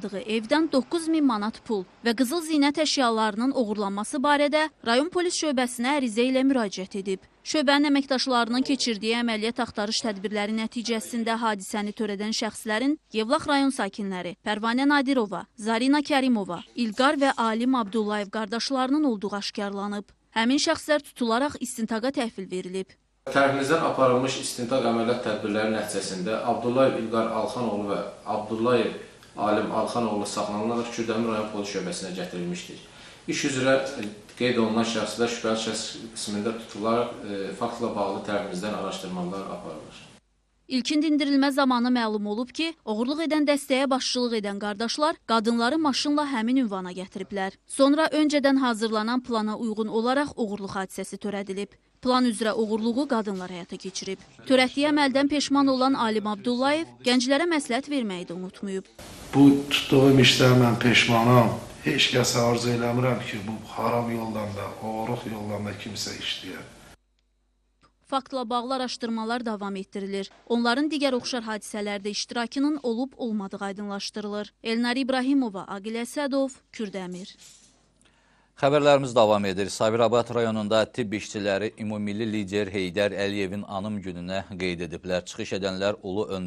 yaşadığı evdən 9000 manat pul və qızıl zinət əşyalarının oğurlanması barədə rayon polis şöbəsinə ərizə ilə müraciət edib. Şöbənin əməkdaşlarının keçirdiyi əməliyyat axtarış tədbirləri nəticəsində hadisəni törədən şəxslərin Yevlax rayon sakinləri Pərvanə Nadirova, Zarina Kərimova, İlqar və Alim Abdullayev qardaşlarının olduğu aşkarlanıb. Həmin şəxslər tutularaq istintaqa təhvil verilib. Tərəfimizdən aparılmış istintaq əməliyyat tədbirləri nəticəsində Abdullayev İlqar Alxanoğlu və Abdullayev Alim Alxanoğlu saxlanılaraq Kürdəmir rayon polis şöbəsinə gətirilmişdir. İş üzrə qeyd olunan şəxslər şübhəli şəxs qismində tutularaq faktla bağlı tərəfimizdən araşdırmalar aparılır. İlkin dindirilmə zamanı məlum olub ki, oğurluq edən dəstəyə başçılıq edən qardaşlar qadınları maşınla həmin ünvana gətiriblər. Sonra öncədən hazırlanan plana uyğun olaraq oğurluq hadisəsi törədilib. Plan üzrə oğurluğu qadınlar həyata keçirib. Törətdiyi əməldən peşman olan Alim Abdullayev gənclərə məsləhət verməyi də unutmayıb. Bu tutduğum işdən mən peşmanam. Heç kəsə arzu eləmirəm ki, bu haram yoldan da, oğurluq yoldan da kimsə işləyər. Faktla bağlı araşdırmalar davam etdirilir. Onların digər oxşar hadisələrdə iştirakının olub-olmadığı aydınlaşdırılır. Elnari İbrahimova, Aqil Əsədov, Kürdəmir. Xəbərlərimiz davam edir. Sabirabad rayonunda tibb işçiləri ümumilli lider Heydər Əliyevin anım gününə qeyd ediblər. Çıxış edənlər Ulu Öndər